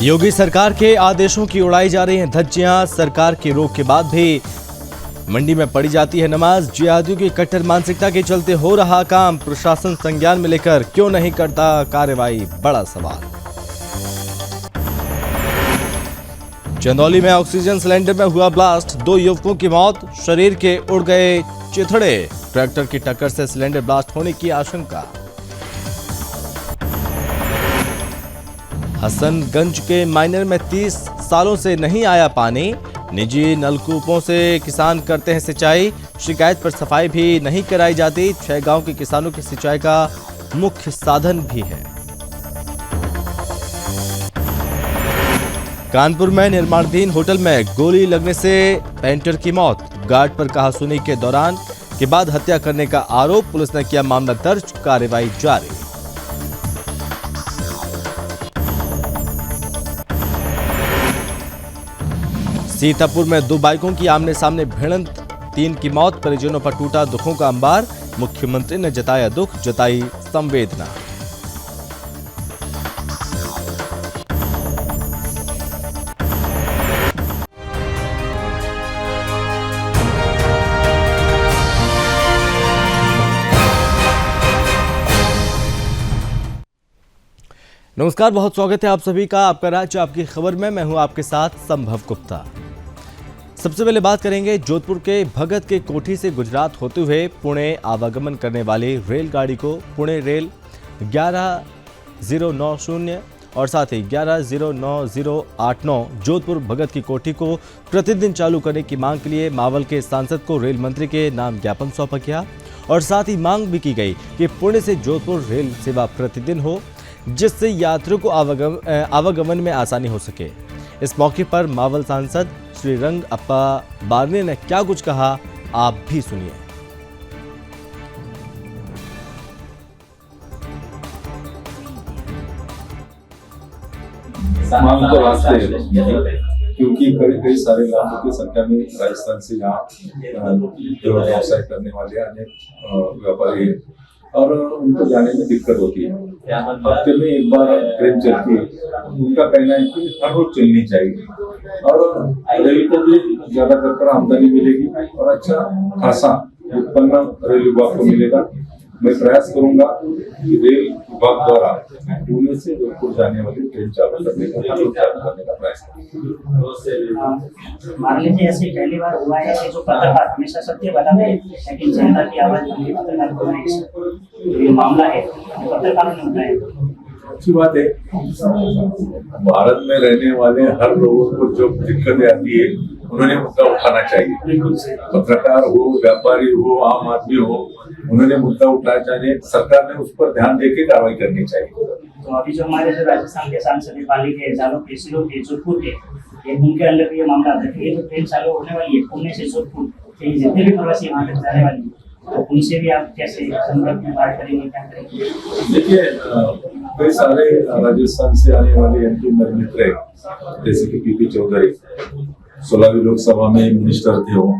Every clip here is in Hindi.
योगी सरकार के आदेशों की उड़ाई जा रही हैं धज्जियां। सरकार की रोक के बाद भी मंडी में पड़ी जाती है नमाज। जिहादियों की कट्टर मानसिकता के चलते हो रहा काम प्रशासन संज्ञान में लेकर क्यों नहीं करता कार्रवाई, बड़ा सवाल। चंदौली में ऑक्सीजन सिलेंडर में हुआ ब्लास्ट, 2 युवकों की मौत, शरीर के उड़ गए चिथड़े। ट्रैक्टर की टक्कर से सिलेंडर ब्लास्ट होने की आशंका। हसनगंज के माइनर में 30 सालों से नहीं आया पानी। निजी नलकूपों से किसान करते हैं सिंचाई, शिकायत पर सफाई भी नहीं कराई जाती। 6 गांव के किसानों की सिंचाई का मुख्य साधन भी है। कानपुर में निर्माणाधीन होटल में गोली लगने से पेंटर की मौत। गार्ड पर कहासुनी के दौरान के बाद हत्या करने का आरोप, पुलिस ने किया मामला दर्ज, कार्रवाई जारी। सीतापुर में 2 बाइकों की आमने सामने भिड़ंत, 3 की मौत, परिजनों पर टूटा दुखों का अंबार। मुख्यमंत्री ने जताया दुख, जताई संवेदना। नमस्कार, बहुत स्वागत है आप सभी का आपका राज्य आपकी खबर में। मैं हूं आपके साथ संभव गुप्ता। सबसे पहले बात करेंगे जोधपुर के भगत के कोठी से गुजरात होते हुए पुणे आवागमन करने वाली रेलगाड़ी को पुणे रेल 11090 और साथ ही 1109089 जोधपुर भगत की कोठी को प्रतिदिन चालू करने की मांग के लिए मावल के सांसद को रेल मंत्री के नाम ज्ञापन सौंपा गया और साथ ही मांग भी की गई कि पुणे से जोधपुर रेल सेवा प्रतिदिन हो, जिससे यात्रियों को आवागमन में आसानी हो सके। इस मौके पर मावल सांसद श्री रंग अप्पा बारने ने क्या कुछ कहा, आप भी सुनिए। मांग तो वास्ते क्योंकि कई सारे लाखों की संख्या में राजस्थान से यहाँ व्यवसाय करने वाले अनेक व्यापारी हैं और उनको जाने में दिक्कत होती है। हफ्ते में एक बार ट्रेन चलती है, उनका कहना है कि हर रोज चलनी चाहिए और रेल को भी ज्यादा आमदनी मिलेगी और अच्छा खासा उत्पन्न रेल विभाग को मिलेगा। मैं प्रयास करूंगा कि रेल विभाग द्वारा पुणे से जोधपुर जाने वाली ट्रेन चालू करने का प्रयास करूंगा। मान लीजिए ऐसे पहली बार हुआ है कि जो पत्रकार हमेशा सत्य बताते हैं, लेकिन जनता की आवाज पत्रकार को नहीं। ये मामला है पत्रकारों ने उठाया। अच्छी बात है, भारत में रहने वाले हर लोगों को जो दिक्कतें आती है उन्होंने मुद्दा उठाना चाहिए। पत्रकार हो, व्यापारी हो, आम आदमी हो, उन्होंने मुद्दा उठाना चाहिए। सरकार ने उस पर ध्यान देकर कार्रवाई करनी चाहिए। तो अभी जो हमारे जो राजस्थान के सांसद पाली के जालों के सिलों के जोधपुर के उनके अंदर ये मामला आता है। ये जो ट्रेन चालू होने वाली है पुणे से जोधपुर, जितने भी प्रवासी वहाँ तक जाने वाली है, तो उनसे भी आप कैसे संपर्क में बात करेंगे, क्या करेंगे? देखिए, कई सारे राजस्थान से आने वाले एमपी मित्र है, जैसे कि पीपी चौधरी 16वीं लोकसभा में मिनिस्टर थे, वो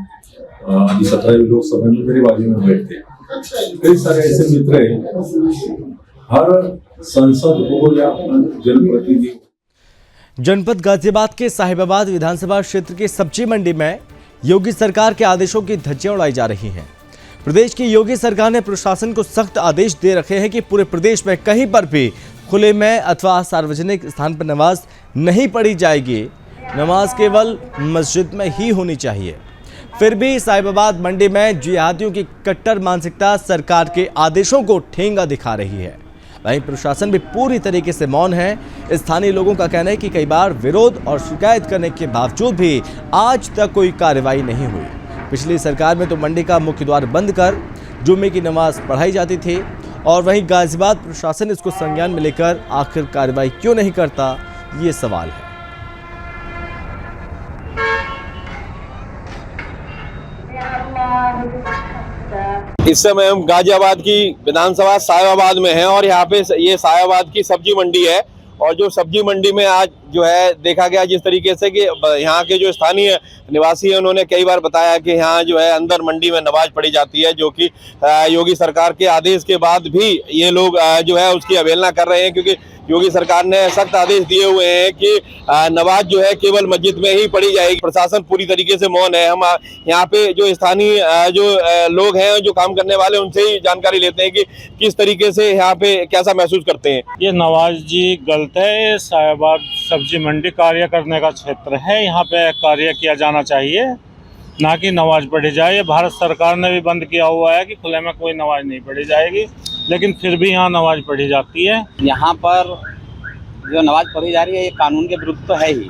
17वीं लोकसभा में मेरी बाजू में बैठते। कई सारे ऐसे मित्र है, हर संसद हो या जनप्रतिनिधि। जनपद गाजियाबाद के साहिबाबाद विधानसभा क्षेत्र की सब्जी मंडी में योगी सरकार के आदेशों की धज्जियां उड़ाई जा रही हैं। प्रदेश की योगी सरकार ने प्रशासन को सख्त आदेश दे रखे हैं कि पूरे प्रदेश में कहीं पर भी खुले में अथवा सार्वजनिक स्थान पर नमाज नहीं पढ़ी जाएगी। नमाज केवल मस्जिद में ही होनी चाहिए। फिर भी साहिबाबाद मंडी में जिहादियों की कट्टर मानसिकता सरकार के आदेशों को ठेंगा दिखा रही है। वहीं प्रशासन भी पूरी तरीके से मौन है। स्थानीय लोगों का कहना है कि कई बार विरोध और शिकायत करने के बावजूद भी आज तक कोई कार्रवाई नहीं हुई। पिछली सरकार में तो मंडी का मुख्य द्वार बंद कर जुम्मे की नमाज पढ़ाई जाती थी और वहीं गाजियाबाद प्रशासन इसको संज्ञान में लेकर आखिर कार्रवाई क्यों नहीं करता, ये सवाल है। इस समय हम गाजियाबाद की विधानसभा साहिबाबाद में हैं और यहाँ पे ये साहिबाबाद की सब्जी मंडी है और जो सब्जी मंडी में आज जो है देखा गया जिस तरीके से कि यहाँ के जो स्थानीय निवासी हैं उन्होंने कई बार बताया कि यहाँ जो है अंदर मंडी में नमाज पढ़ी जाती है, जो कि योगी सरकार के आदेश के बाद भी ये लोग जो है उसकी अवहेलना कर रहे हैं, क्योंकि योगी सरकार ने सख्त आदेश दिए हुए हैं कि नमाज जो है केवल मस्जिद में ही पढ़ी जाएगी। प्रशासन पूरी तरीके से मौन है। हम यहाँ पे जो स्थानीय जो लोग हैं, जो काम करने वाले, उनसे ही जानकारी लेते हैं कि किस तरीके से यहाँ पे कैसा महसूस करते हैं। ये नवाज जी गलत है। ये साहिबाबाद सब्जी मंडी कार्य करने का क्षेत्र है, यहाँ पे कार्य किया जाना चाहिए, ना कि नमाज पढ़ी जाए। ये भारत सरकार ने भी बंद किया हुआ है कि खुले में कोई नमाज नहीं पढ़ी जाएगी, लेकिन फिर भी यहाँ नमाज पढ़ी जाती है। यहाँ पर जो नमाज पढ़ी जा रही है ये कानून के विरुद्ध तो है ही,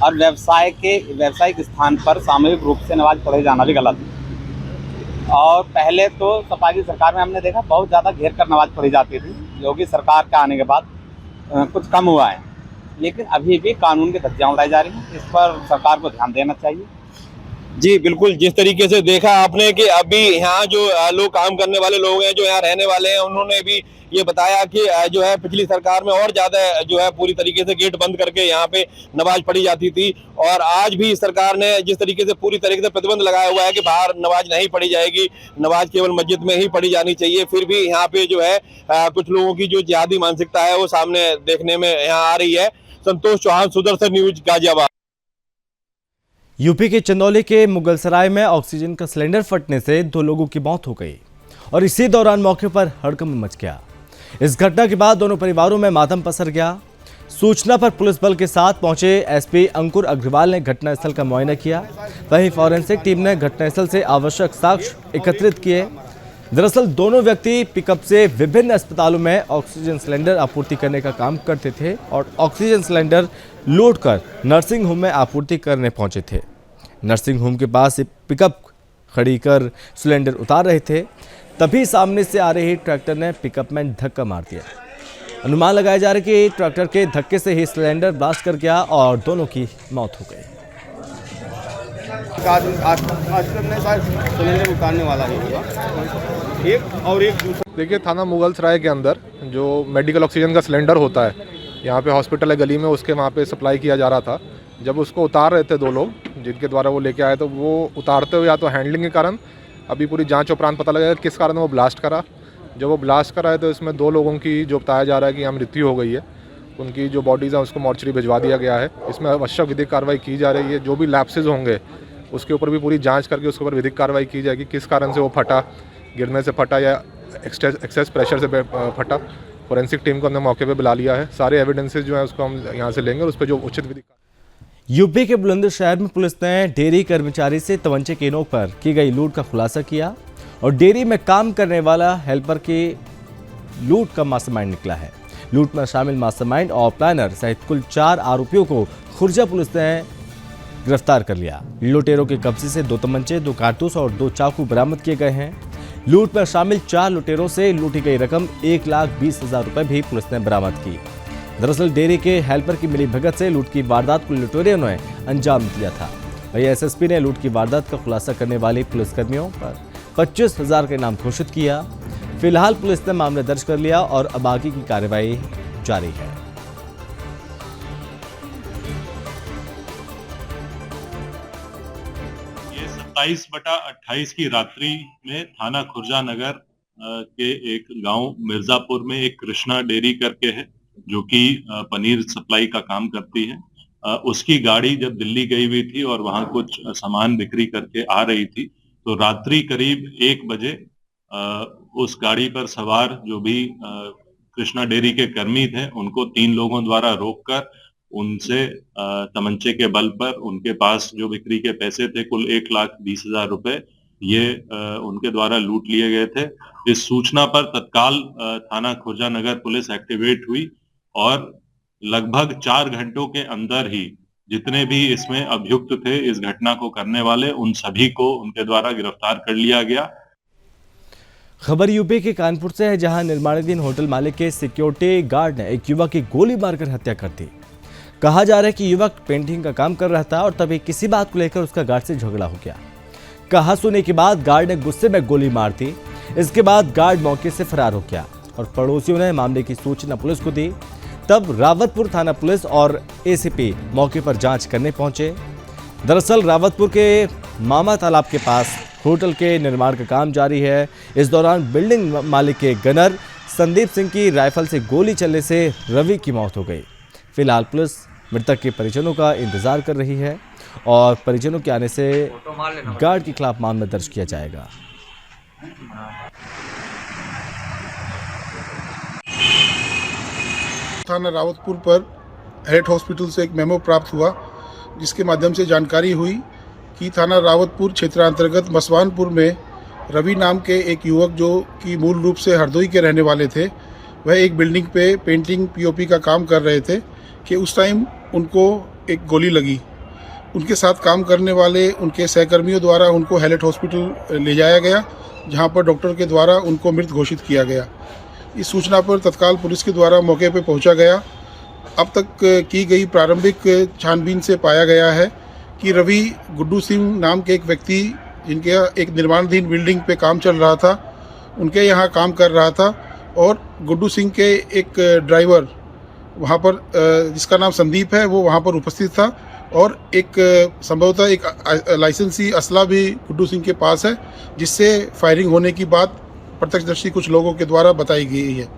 और व्यावसायिक स्थान पर सामूहिक रूप से नमाज पढ़े जाना भी गलत है। और पहले तो सपा की सरकार में हमने देखा बहुत ज़्यादा घेर कर नमाज पढ़ी जाती थी। योगी सरकार के आने के बाद कुछ कम हुआ है, लेकिन अभी भी कानून की धज्जियां उड़ाई जा रही हैं। इस पर सरकार को ध्यान देना चाहिए। जी बिल्कुल, जिस तरीके से देखा आपने कि अभी यहाँ जो लोग काम करने वाले लोग हैं, जो यहाँ रहने वाले हैं, उन्होंने भी ये बताया कि जो है पिछली सरकार में और ज्यादा जो है पूरी तरीके से गेट बंद करके यहाँ पे नमाज पढ़ी जाती थी, और आज भी सरकार ने जिस तरीके से पूरी तरीके से प्रतिबंध लगाया हुआ है कि बाहर नमाज नहीं पढ़ी जाएगी, नमाज केवल मस्जिद में ही पढ़ी जानी चाहिए, फिर भी यहाँ पे जो है कुछ लोगों की जो जिहादी मानसिकता है वो सामने देखने में यहाँ आ रही है। संतोष चौहान, सुदर्शन न्यूज, गाजियाबाद। यूपी के चंदौली के मुगलसराय में ऑक्सीजन का सिलेंडर फटने से 2 लोगों की मौत हो गई और इसी दौरान मौके पर हड़कंप मच गया। इस घटना के बाद दोनों परिवारों में मातम पसर गया। सूचना पर पुलिस बल के साथ पहुंचे एसपी अंकुर अग्रवाल ने घटनास्थल का मुआयना किया। वहीं फॉरेंसिक टीम ने घटनास्थल से आवश्यक साक्ष्य एकत्रित किए। दरअसल दोनों व्यक्ति पिकअप से विभिन्न अस्पतालों में ऑक्सीजन सिलेंडर आपूर्ति करने का काम करते थे और ऑक्सीजन सिलेंडर लोड कर नर्सिंग होम में आपूर्ति करने पहुंचे थे। नर्सिंग होम के पास पिकअप खड़ी कर सिलेंडर उतार रहे थे, तभी सामने से आ रही ट्रैक्टर ने पिकअप में धक्का मार दिया। अनुमान लगाया जा रहा है कि ट्रैक्टर के धक्के से ही सिलेंडर ब्लास्ट कर गया और दोनों की मौत हो गई। सिलेंडर उतारने वाला ही होगा, एक और एक दूसरा। देखिए, थाना मुगलसराय के अंदर जो मेडिकल ऑक्सीजन का सिलेंडर होता है, यहाँ पे हॉस्पिटल है गली में, उसके वहाँ पे सप्लाई किया जा रहा था। जब उसको उतार रहे थे 2 लोग जिनके द्वारा वो लेके आए, तो वो उतारते हुए या तो हैंडलिंग के कारण, अभी पूरी जांच उपरांत पता लगेगा किस कारण वो ब्लास्ट करा। जब वो ब्लास्ट करा है तो इसमें 2 लोगों की जो बताया जा रहा है कि यहाँ मृत्यु हो गई है, उनकी जो बॉडीज़ हैं उसको मॉर्चरी भिजवा दिया गया है। इसमें आवश्यक विधिक कार्रवाई की जा रही है। जो भी लैप्सेज होंगे उसके ऊपर भी पूरी जांच करके उसके ऊपर विधिक कार्रवाई की जाएगी। किस कारण से वो फटा, गिरने से फटा या एक्सेस प्रेशर से फटा। फोरेंसिक टीम को हमने मौके पे बुला लिया है। सारे एविडेंसेस जो हैं उसको हम यहाँ से लेंगे और उस पर जो उचित विधि। यूपी के बुलंदशहर में पुलिस ने डेयरी कर्मचारी से तमंचे की नोक पर की गई लूट का खुलासा किया और डेयरी में काम करने वाला हेल्पर की लूट का मास्टरमाइंड निकला है। लूट में शामिल मास्टरमाइंड और प्लानर सहित कुल 4 आरोपियों को खुर्जा पुलिस ने गिरफ्तार कर लिया। लुटेरों के कब्जे से 2 तमंचे, 2 कारतूस और 2 चाकू बरामद किए गए हैं। लूट में शामिल 4 लुटेरों से लूटी गई रकम 1,20,000 रुपए भी पुलिस ने बरामद की। दरअसल डेयरी के हेल्पर की मिली भगत से लूट की वारदात को लुटेरों ने अंजाम दिया था। वहीं एसएसपी ने लूट की वारदात का खुलासा करने वाले पुलिसकर्मियों पर 25,000 का इनाम घोषित किया। फिलहाल पुलिस ने मामला दर्ज कर लिया और अब आगे की कार्रवाई जारी है। ये 27/28 की रात्रि में थाना खुर्जा नगर के एक गांव मिर्जापुर में एक कृष्णा डेयरी करके है जो कि पनीर सप्लाई का काम करती है। उसकी गाड़ी जब दिल्ली गई हुई थी और वहां कुछ सामान बिक्री करके आ रही थी, तो रात्रि करीब 1 बजे उस गाड़ी पर सवार जो भी कृष्णा डेयरी के कर्मी थे, उनको 3 लोगों द्वारा रोककर उनसे तमंचे के बल पर उनके पास जो बिक्री के पैसे थे कुल 1,20,000 रुपए ये उनके द्वारा लूट लिए गए थे। इस सूचना पर तत्काल थाना खुर्जा नगर पुलिस एक्टिवेट हुई और लगभग 4 घंटों के अंदर ही जितने भी इसमें अभियुक्त थे इस घटना को करने वाले, उन सभी को उनके द्वारा गिरफ्तार कर लिया गया। खबर यूपी के कानपुर से है, जहां निर्माणाधीन होटल मालिक के सिक्योरिटी गार्ड ने एक युवक की गोली मारकर हत्या कर दी। कहा जा रहा है कि युवक पेंटिंग का काम कर रहा था और तभी किसी बात को लेकर उसका गार्ड से झगड़ा हो गया। कहा सुनने के बाद गार्ड ने गुस्से में गोली मार दी। इसके बाद गार्ड मौके से फरार हो गया और पड़ोसियों ने मामले की सूचना पुलिस को दी। तब रावतपुर थाना पुलिस और एसीपी मौके पर जांच करने पहुंचे। दरअसल रावतपुर के मामा तालाब के पास होटल के निर्माण का काम जारी है। इस दौरान बिल्डिंग मालिक के गनर संदीप सिंह की राइफल से गोली चलने से रवि की मौत हो गई। फिलहाल पुलिस मृतक के परिजनों का इंतजार कर रही है और परिजनों के आने से गार्ड के खिलाफ मामला दर्ज किया जाएगा। थाना रावतपुर पर हेड हॉस्पिटल से एक मेमो प्राप्त हुआ, जिसके माध्यम से जानकारी हुई कि थाना रावतपुर क्षेत्रांतर्गत मसवानपुर में रवि नाम के एक युवक जो कि मूल रूप से हरदोई के रहने वाले थे, वह एक बिल्डिंग पे पेंटिंग पीओपी का काम कर रहे थे कि उस टाइम उनको एक गोली लगी। उनके साथ काम करने वाले उनके सहकर्मियों द्वारा उनको हैलेट हॉस्पिटल ले जाया गया, जहां पर डॉक्टर के द्वारा उनको मृत घोषित किया गया। इस सूचना पर तत्काल पुलिस के द्वारा मौके पर पहुंचा गया। अब तक की गई प्रारंभिक छानबीन से पाया गया है कि रवि गुड्डू सिंह नाम के एक व्यक्ति, जिनके एक निर्माणाधीन बिल्डिंग पे काम चल रहा था, उनके यहाँ काम कर रहा था और गुड्डू सिंह के एक ड्राइवर वहाँ पर, जिसका नाम संदीप है, वो वहाँ पर उपस्थित था और एक संभवतः एक लाइसेंसी असला भी गुड्डू सिंह के पास है, जिससे फायरिंग होने की बात प्रत्यक्षदर्शी कुछ लोगों के द्वारा बताई गई है।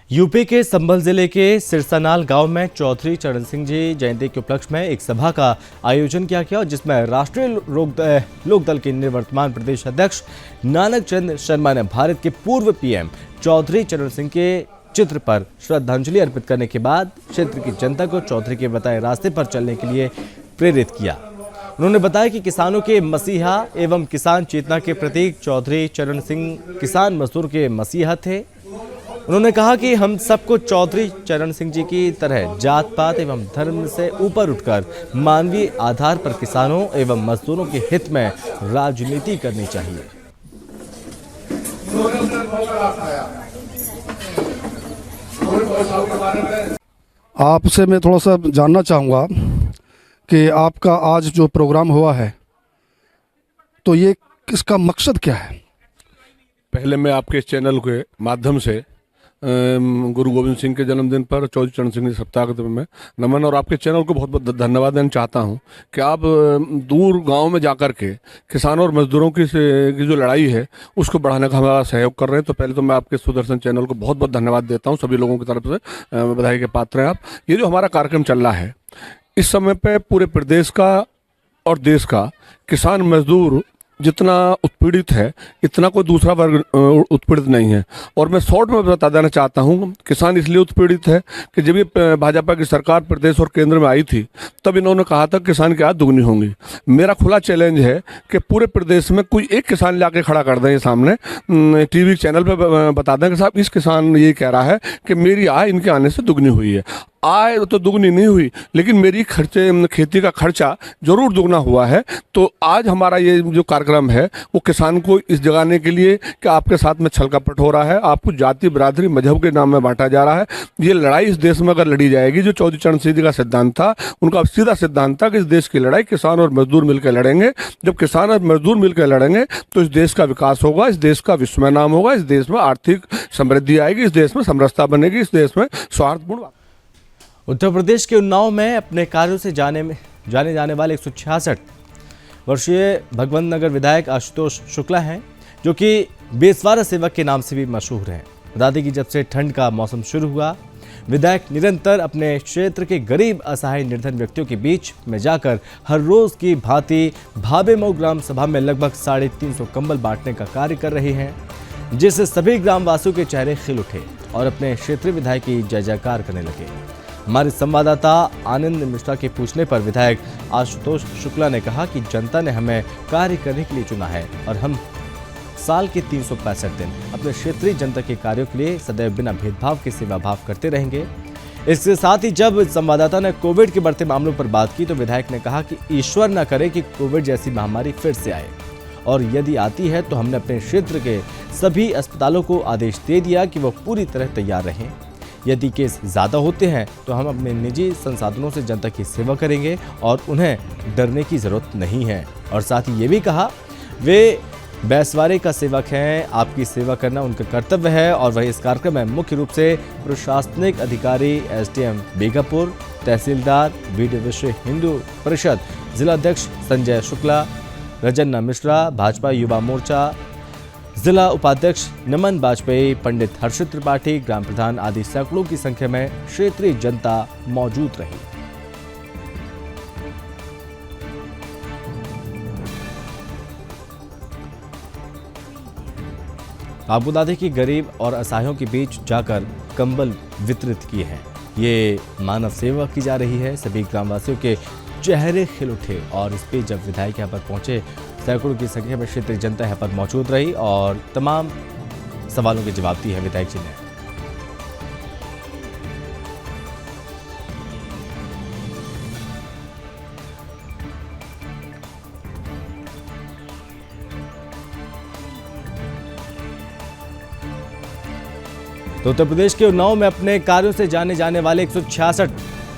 यूपी के संभल जिले के सिरसानाल गांव में चौधरी चरण सिंह जी जयंती के उपलक्ष्य में एक सभा का आयोजन किया गया, जिसमें राष्ट्रीय लोकदल के निवर्तमान प्रदेश अध्यक्ष नानक चंद शर्मा ने भारत के पूर्व पीएम चौधरी चरण सिंह के चित्र पर श्रद्धांजलि अर्पित करने के बाद क्षेत्र की जनता को चौधरी के बताए रास्ते पर चलने के लिए प्रेरित किया। उन्होंने बताया कि किसानों के मसीहा एवं किसान चेतना के प्रतीक चौधरी चरण सिंह किसान मजदूर के मसीहा थे। उन्होंने कहा कि हम सबको चौधरी चरण सिंह जी की तरह जात पात एवं धर्म से ऊपर उठकर मानवीय आधार पर किसानों एवं मजदूरों के हित में राजनीति करनी चाहिए। आपसे मैं थोड़ा सा जानना चाहूँगा कि आपका आज जो प्रोग्राम हुआ है, तो ये इसका मकसद क्या है? पहले मैं आपके इस चैनल के माध्यम से गुरु गोविंद सिंह के जन्मदिन पर चौधरी चरण सिंह सप्ताह के में नमन और आपके चैनल को बहुत बहुत धन्यवाद देना चाहता हूं कि आप दूर गांव में जाकर के किसानों और मजदूरों की जो लड़ाई है उसको बढ़ाने का हमारा सहयोग कर रहे हैं। तो पहले तो मैं आपके सुदर्शन चैनल को बहुत बहुत धन्यवाद देता हूं, सभी लोगों की तरफ से बधाई के पात्र हैं आप। ये जो हमारा कार्यक्रम चल रहा है, इस समय पे पूरे प्रदेश का और देश का किसान मजदूर जितना उत्पीड़ित है, इतना कोई दूसरा वर्ग उत्पीड़ित नहीं है। और मैं शॉर्ट में बता देना चाहता हूँ, किसान इसलिए उत्पीड़ित है कि जब ये भाजपा की सरकार प्रदेश और केंद्र में आई थी, तब इन्होंने कहा था किसान की आय दुगनी होंगी। मेरा खुला चैलेंज है कि पूरे प्रदेश में कोई एक किसान लाके खड़ा कर दें सामने, टीवी चैनल पर बता दें कि साहब इस किसान ये कह रहा है कि मेरी आय इनके आने से दुगनी हुई है। आय तो दुगनी नहीं हुई, लेकिन मेरी खेती का खर्चा जरूर दुगना हुआ है। तो आज हमारा ये जो कार्यक्रम है वो किसान को इस जगाने के लिए कि आपके साथ में छल कपट हो रहा है, आपको जाति बिरादरी मजहब के नाम में बांटा जा रहा है। ये लड़ाई इस देश में अगर लड़ी जाएगी, जो चौधरी चरण सिंह जी का सिद्धांत था, उनका सीधा सिद्धांत था कि इस देश की लड़ाई किसान और मजदूर मिलकर लड़ेंगे। जब किसान और मजदूर मिलकर लड़ेंगे तो इस देश का विकास होगा, इस देश का विस्मय नाम होगा, इस देश में आर्थिक समृद्धि आएगी, इस देश में समरसता बनेगी, इस देश में सौहार्दपूर्ण। उत्तर प्रदेश के उन्नाव में अपने कार्यों से जाने जाने वाले 166 वर्षीय भगवंत नगर विधायक आशुतोष शुक्ला हैं, जो कि बेसवारा सेवक के नाम से भी मशहूर हैं। बता दें कि जब से ठंड का मौसम शुरू हुआ, विधायक निरंतर अपने क्षेत्र के गरीब असहाय निर्धन व्यक्तियों के बीच में जाकर हर रोज की भांति भावेमऊ ग्राम सभा में लगभग 350 कंबल बांटने का कार्य कर रहे हैं, जिससे सभी ग्रामवासियों के चेहरे खिल उठे और अपने क्षेत्रीय विधायक की जय जयकार करने लगे। हमारे संवाददाता आनंद मिश्रा के पूछने पर विधायक आशुतोष शुक्ला ने कहा कि जनता ने हमें कार्य करने के लिए चुना है और हम साल के 365 दिन अपने क्षेत्रीय जनता के कार्यों के लिए सदैव बिना भेदभाव के सेवा भाव करते रहेंगे। इसके साथ ही जब संवाददाता ने कोविड के बढ़ते मामलों पर बात की, तो विधायक ने कहा कि ईश्वर न करे कि कोविड जैसी महामारी फिर से आए, और यदि आती है तो हमने अपने क्षेत्र के सभी अस्पतालों को आदेश दे दिया कि वो पूरी तरह तैयार रहें। यदि केस ज़्यादा होते हैं तो हम अपने निजी संसाधनों से जनता की सेवा करेंगे और उन्हें डरने की ज़रूरत नहीं है। और साथ ही ये भी कहा, वे बैसवारे का सेवक हैं, आपकी सेवा करना उनका कर्तव्य है। और वही इस कार्यक्रम में मुख्य रूप से प्रशासनिक अधिकारी एसडीएम बेगापुर, तहसीलदार बीडी विश्व हिंदू परिषद जिलाध्यक्ष संजय शुक्ला, रजन्ना मिश्रा, भाजपा युवा मोर्चा जिला उपाध्यक्ष नमन वाजपेयी, पंडित हर्षित त्रिपाठी, ग्राम प्रधान आदि सैकड़ों की संख्या में क्षेत्रीय जनता मौजूद रही। आपको बता दें कि गरीब और असहायों के बीच जाकर कंबल वितरित किए हैं। ये मानव सेवा की जा रही है। सभी ग्रामवासियों के चेहरे खिल उठे और इस पे जब विधायक यहाँ पर पहुंचे, सैकड़ों की संख्या में क्षेत्रीय जनता यहाँ पर मौजूद रही और तमाम सवालों के जवाब दिए हैं विधायक जी ने। तो उत्तर प्रदेश के उन्नाव में अपने कार्यों से जाने जाने वाले 166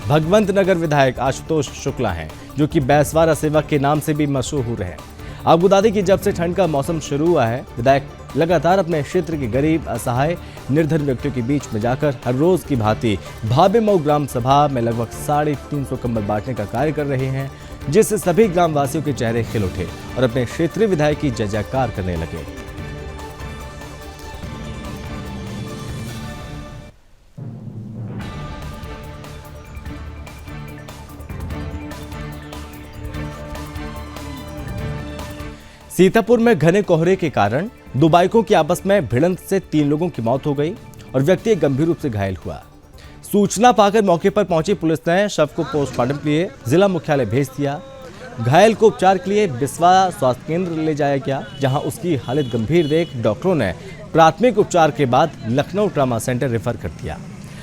भगवंत नगर विधायक आशुतोष शुक्ला हैं, जो कि बैसवारा सेवा के नाम से भी मशहूर हैं। आपको बता दें कि जब से ठंड का मौसम शुरू हुआ है, विधायक लगातार अपने क्षेत्र के गरीब, असहाय, निर्धन व्यक्तियों के बीच में जाकर हर रोज की भांति भाभे मऊ ग्राम सभा में लगभग 350 कंबल बांटने का कार्य कर रहे हैं, जिससे सभी ग्रामवासियों के चेहरे खिल उठे और अपने क्षेत्रीय विधायक की जय जयकार करने लगे। सीतापुर में घने कोहरे के कारण दो बाइकों की आपस में भिड़ंत से 3 लोगों की मौत हो गई और व्यक्ति गंभीर रूप से घायल हुआ। सूचना पाकर मौके पर पहुंची पुलिस ने शव को पोस्टमार्टम के लिए जिला मुख्यालय भेज दिया। घायल को उपचार के लिए बिस्वा स्वास्थ्य केंद्र ले जाया गया, जहां उसकी हालत गंभीर देख डॉक्टरों ने प्राथमिक उपचार के बाद लखनऊ ट्रामा सेंटर रेफर कर दिया।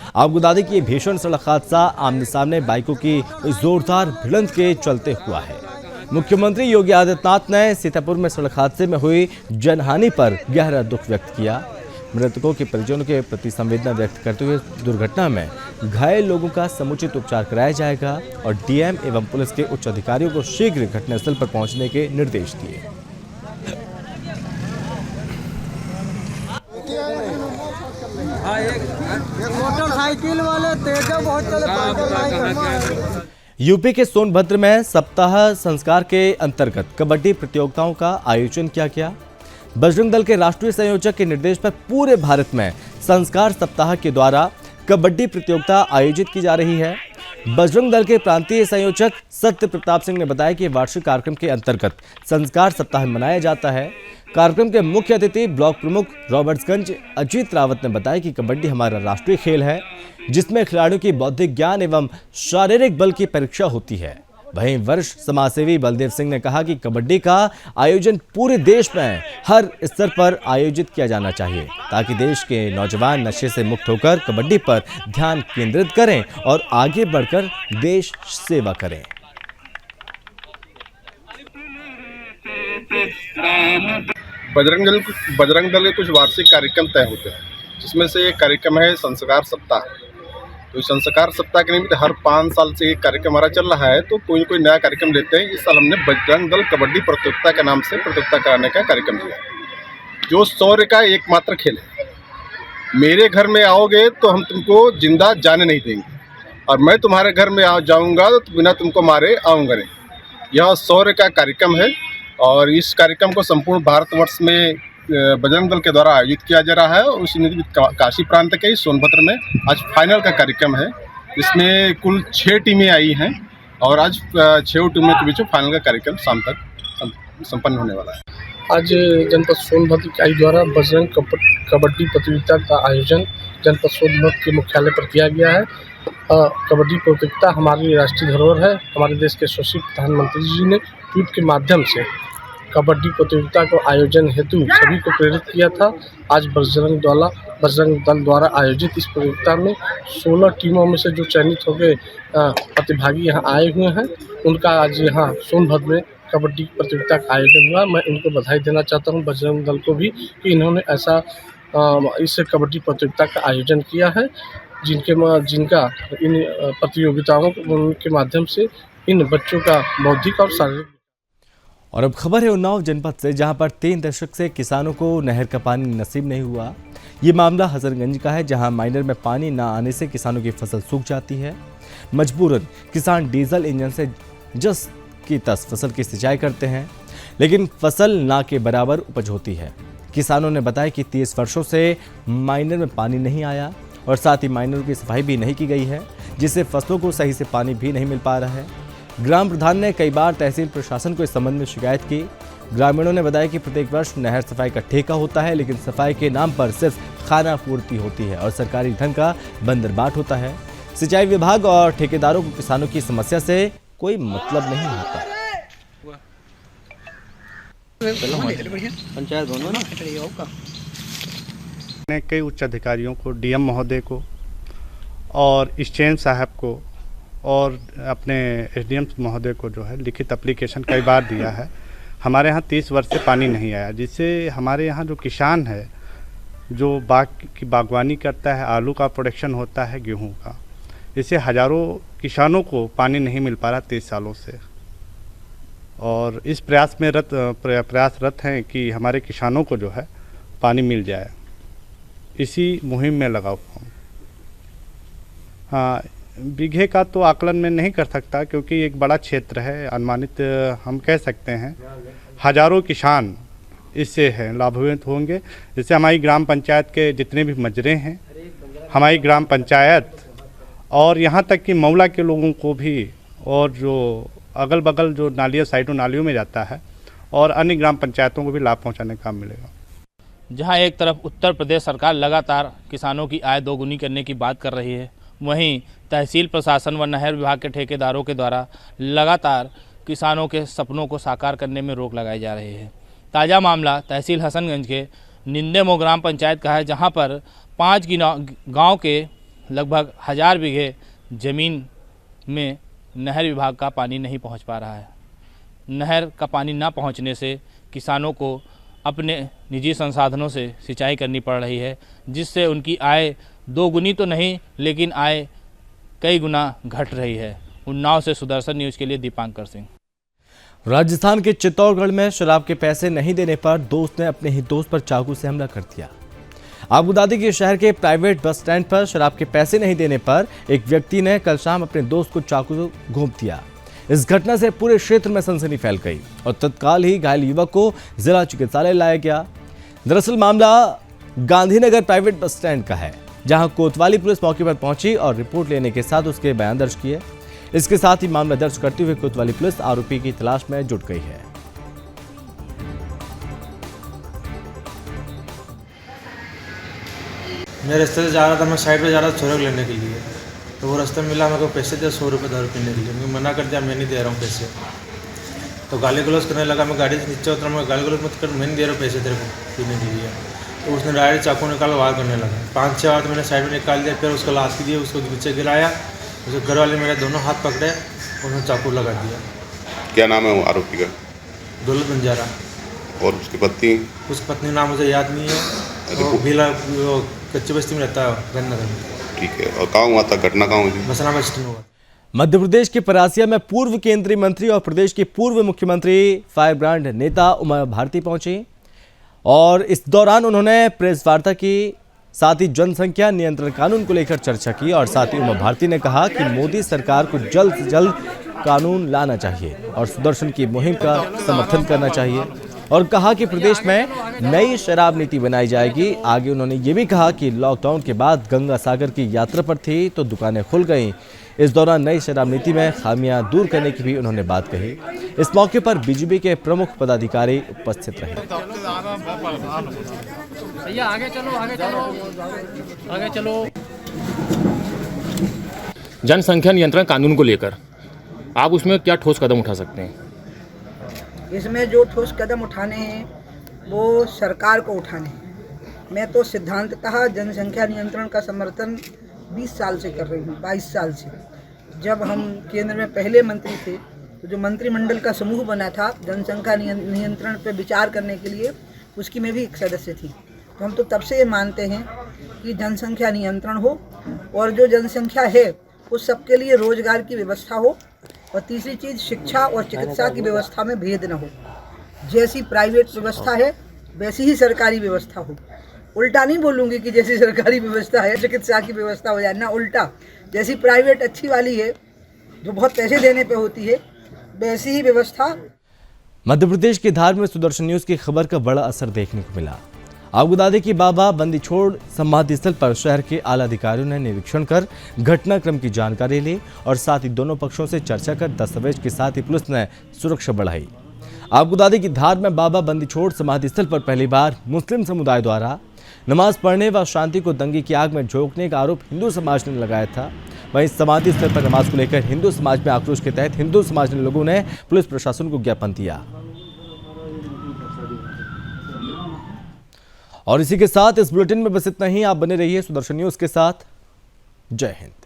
आपको बता दें कि ये भीषण सड़क हादसा आमने सामने बाइकों की जोरदार भिड़ंत के चलते हुआ है। मुख्यमंत्री योगी आदित्यनाथ ने सीतापुर में सड़क हादसे में हुई जनहानि पर गहरा दुख व्यक्त किया। मृतकों के परिजनों के प्रति संवेदना व्यक्त करते हुए दुर्घटना में घायल लोगों का समुचित उपचार कराया जाएगा और डीएम एवं पुलिस के उच्च अधिकारियों को शीघ्र घटनास्थल पर पहुंचने के निर्देश दिए। मोटरसाइकिल वाले तेज बहुत चले। यूपी के सोनभद्र में सप्ताह संस्कार के अंतर्गत कबड्डी प्रतियोगिताओं का आयोजन किया गया। बजरंग दल के राष्ट्रीय संयोजक के निर्देश पर पूरे भारत में संस्कार सप्ताह के द्वारा कबड्डी प्रतियोगिता आयोजित की जा रही है। बजरंग दल के प्रांतीय संयोजक सत्य प्रताप सिंह ने बताया कि वार्षिक कार्यक्रम के अंतर्गत संस्कार सप्ताह मनाया जाता है। कार्यक्रम के मुख्य अतिथि ब्लॉक प्रमुख रॉबर्ट्सगंज अजीत रावत ने बताया कि कबड्डी हमारा राष्ट्रीय खेल है, जिसमें खिलाड़ियों की बौद्धिक ज्ञान एवं शारीरिक बल की परीक्षा होती है। वहीं वरिष्ठ समाजसेवी बलदेव सिंह ने कहा कि कबड्डी का आयोजन पूरे देश में हर स्तर पर आयोजित किया जाना चाहिए, ताकि देश के नौजवान नशे से मुक्त होकर कबड्डी पर ध्यान केंद्रित करें और आगे बढ़कर देश सेवा करें। बजरंग दल के कुछ वार्षिक कार्यक्रम तय होते हैं, जिसमें से एक कार्यक्रम है संस्कार सप्ताह। तो संस्कार सप्ताह के निमित्त हर 5 साल से एक कार्यक्रम हमारा चल रहा है, तो कोई न कोई नया कार्यक्रम लेते हैं। इस साल हमने बजरंग दल कबड्डी प्रतियोगिता के नाम से प्रतियोगिता कराने का कार्यक्रम लिया, जो शौर्य का एकमात्र खेल है। मेरे घर में आओगे तो हम तुमको जिंदा जाने नहीं देंगे, और मैं तुम्हारे घर में जाऊँगा तो बिना तुमको मारे आऊँगा नहीं। यह शौर्य का कार्यक्रम है और इस कार्यक्रम को संपूर्ण भारतवर्ष में बजरंग दल के द्वारा आयोजित किया जा रहा है। और उसी निमित्त काशी प्रांत के सोनभद्र में आज फाइनल का कार्यक्रम है, इसमें कुल 6 टीमें आई हैं और आज 6 टीमों के बीच फाइनल का कार्यक्रम शाम तक संपन्न होने वाला है। आज जनपद सोनभद्र इकाई द्वारा बजरंग कबड्डी प्रतियोगिता का आयोजन जनपद सोनभद्र के मुख्यालय पर किया गया है। कबड्डी प्रतियोगिता हमारी राष्ट्रीय धरोहर है। हमारे देश के यशस्वी प्रधानमंत्री जी ने ट्वीट के माध्यम से कबड्डी प्रतियोगिता को आयोजन हेतु सभी को प्रेरित किया था। आज बजरंग दल द्वारा आयोजित इस प्रतियोगिता में 16 टीमों में से जो चयनित हो गए प्रतिभागी यहाँ आए हुए हैं, उनका आज यहाँ सोनभद्र में कबड्डी प्रतियोगिता का आयोजन हुआ। मैं इनको बधाई देना चाहता हूँ बजरंग दल को भी कि इन्होंने ऐसा इस कबड्डी प्रतियोगिता का आयोजन किया है, जिनका इन प्रतियोगिताओं के माध्यम से इन बच्चों का बौद्धिक और शारीरिक। और अब खबर है उन्नाव जनपद से, जहां पर 3 दशक से किसानों को नहर का पानी नसीब नहीं हुआ। ये मामला हजरतगंज का है, जहां माइनर में पानी न आने से किसानों की फसल सूख जाती है। मजबूरन किसान डीजल इंजन से जस की तस फसल की सिंचाई करते हैं, लेकिन फसल ना के बराबर उपज होती है। किसानों ने बताया कि 30 वर्षों से माइनर में पानी नहीं आया और साथ ही माइनरों की सफाई भी नहीं की गई है, जिससे फसलों को सही से पानी भी नहीं मिल पा रहा है। ग्राम प्रधान ने कई बार तहसील प्रशासन को इस संबंध में शिकायत की। ग्रामीणों ने बताया कि प्रत्येक वर्ष नहर सफाई का ठेका होता है, लेकिन सफाई के नाम पर सिर्फ खाना पूर्ति होती है और सरकारी धन का बंदरबाट होता है। सिंचाई विभाग और ठेकेदारों को किसानों की समस्या से कोई मतलब नहीं होता। पंचायत भवन ने कई उच्च अधिकारियों को, डीएम महोदय को और स्टेन साहब को और अपने एसडीएम महोदय को जो है लिखित एप्लीकेशन कई बार दिया है। हमारे यहाँ 30 वर्ष से पानी नहीं आया, जिससे हमारे यहाँ जो किसान है, जो बाग की बागवानी करता है, आलू का प्रोडक्शन होता है, गेहूं का, इससे हज़ारों किसानों को पानी नहीं मिल पा रहा 30 सालों से। और इस प्रयासरत हैं कि हमारे किसानों को जो है पानी मिल जाए। इसी मुहिम में लगा हुआ हूँ। हाँ, बीघे का तो आकलन में नहीं कर सकता क्योंकि एक बड़ा क्षेत्र है, अनुमानित हम कह सकते हैं हज़ारों किसान इससे हैं लाभान्वित होंगे। जैसे हमारी ग्राम पंचायत के जितने भी मजरे हैं, हमारी ग्राम पंचायत और यहाँ तक कि मौला के लोगों को भी, और जो अगल बगल जो नालियों साइडों नालियों में जाता है, और अन्य ग्राम पंचायतों को भी लाभ पहुँचाने का काम मिलेगा। जहाँ एक तरफ उत्तर प्रदेश सरकार लगातार किसानों की आय दोगुनी करने की बात कर रही है, वहीं तहसील प्रशासन व नहर विभाग के ठेकेदारों के द्वारा लगातार किसानों के सपनों को साकार करने में रोक लगाई जा रही है। ताज़ा मामला तहसील हसनगंज के निंदेमो ग्राम पंचायत का है, जहां पर 5 गांव के लगभग 1000 बीघे ज़मीन में नहर विभाग का पानी नहीं पहुंच पा रहा है। नहर का पानी ना पहुंचने से किसानों को अपने निजी संसाधनों से सिंचाई करनी पड़ रही है, जिससे उनकी आय दोगुनी तो नहीं लेकिन आय कई गुना घट रही है। उन्नाव से सुदर्शन न्यूज़ के लिए दीपांकर सिंह। राजस्थान के चित्तौड़गढ़ में शराब के पैसे नहीं देने पर दोस्त ने अपने ही दोस्त पर चाकू से हमला कर दिया। आपको बता दें कि शहर के प्राइवेट बस स्टैंड पर शराब के पैसे नहीं देने पर एक व्यक्ति ने कल शाम अपने दोस्त को चाकू से घोंप दिया। इस घटना से पूरे क्षेत्र में सनसनी फैल गई और तत्काल ही घायल युवक को जिला चिकित्सालय लाया गया। दरअसल मामला गांधीनगर प्राइवेट बस स्टैंड का है, जहां कोतवाली पुलिस मौके पर पहुंची और रिपोर्ट लेने के साथ उसके बयान दर्ज किए। इसके साथ ही मामला दर्ज करते हुए कोतवाली पुलिस आरोपी की तलाश में जुट गई है। मैं रास्ते से जा रहा था, मैं साइड पे जा रहा था छोरे को लेने के लिए, तो वो रास्ते में मिला, मेरे को पैसे दिया 100 रुपये दारू पीने के लिए। मैं मना कर दिया, मैं नहीं दे रहा हूँ पैसे। तो गाली गलौज करने लगा। मैं गाड़ी से नीचे उतरा, मैं गाली गलौज मत कर, मैं नहीं दे रहा हूँ पैसे तेरे को पीने के लिए। तो उसने डायरेक्ट चाकू निकाल वार करने लगा। 5-6 बार मैंने साइड में निकाल दिया, फिर उसको लात दिए, उसको पीछे गिराया। उसके घर वाले मेरे दोनों हाथ पकड़े, उन्होंने चाकू लगा दिया। क्या नाम है वो आरोपी का? दौलत बंजारा। और उसकी पत्नी? उसकी पत्नी नाम मुझे याद नहीं है, वो भीला कच्ची बस्ती में रहता है गंजनगर में। ठीक है, और कहाँ हुआ था घटना, कहाँ हुई थी? मसला बस्ती में हुआ। मध्य प्रदेश के परासिया में पूर्व केंद्रीय मंत्री और प्रदेश के पूर्व मुख्यमंत्री फायर ब्रांड नेता उमा भारती पहुंची और इस दौरान उन्होंने प्रेस वार्ता की। साथ ही जनसंख्या नियंत्रण कानून को लेकर चर्चा की और साथ ही उमा भारती ने कहा कि मोदी सरकार को जल्द से जल्द कानून लाना चाहिए और सुदर्शन की मुहिम का समर्थन करना चाहिए और कहा कि प्रदेश में नई शराब नीति बनाई जाएगी। आगे उन्होंने ये भी कहा कि लॉकडाउन के बाद गंगा सागर की यात्रा पर थी तो दुकानें खुल गईं। इस दौरान नई शराब नीति में खामियां दूर करने की भी उन्होंने बात कही। इस मौके पर बीजेपी के प्रमुख पदाधिकारी उपस्थित रहे। आगे चलो, आगे चलो, आगे चलो। जनसंख्या नियंत्रण कानून को लेकर आप उसमें क्या ठोस कदम उठा सकते हैं? इसमें जो ठोस कदम उठाने हैं वो सरकार को उठाने हैं। मैं तो सिद्धांततः जनसंख्या नियंत्रण का समर्थन 20 साल से कर रही हूँ, 22 साल से। जब हम केंद्र में पहले मंत्री थे तो जो मंत्रिमंडल का समूह बना था जनसंख्या नियंत्रण पर विचार करने के लिए, उसकी मैं भी एक सदस्य थी। तो हम तो तब से ये मानते हैं कि जनसंख्या नियंत्रण हो और जो जनसंख्या है उस सबके लिए रोजगार की व्यवस्था हो और तीसरी चीज़ शिक्षा और चिकित्सा की व्यवस्था में भेद न हो। जैसी प्राइवेट व्यवस्था है वैसी ही सरकारी व्यवस्था हो। उल्टा नहीं बोलूँगी कि जैसी सरकारी व्यवस्था है चिकित्सा की व्यवस्था हो जाए, ना उल्टा। जैसी प्राइवेट अच्छी वाली है जो बहुत पैसे देने पे होती है वैसी ही व्यवस्था। मध्य प्रदेश की धार में सुदर्शन न्यूज़ की खबर का बड़ा असर देखने को मिला। आपको बता दें कि बाबा बंदी छोड़ समाधि स्थल पर शहर के आला अधिकारियों ने निरीक्षण कर घटनाक्रम की जानकारी ली और साथ ही दोनों पक्षों से चर्चा कर दस्तावेज के साथ ही पुलिस ने सुरक्षा बढ़ाई। आपको बता दें कि धार में बाबा बंदी छोड़ समाधि स्थल पर पहली बार मुस्लिम समुदाय द्वारा नमाज पढ़ने व शांति को दंगे की आग में झोंकने का आरोप हिंदू समाज ने लगाया था। वहीं समाधि स्थल पर नमाज को लेकर हिंदू समाज में आक्रोश के तहत हिंदू समाज ने लोगों ने पुलिस प्रशासन को ज्ञापन दिया। और इसी के साथ इस बुलेटिन में बस इतना ही। आप बने रहिए सुदर्शन न्यूज के साथ। जय हिंद।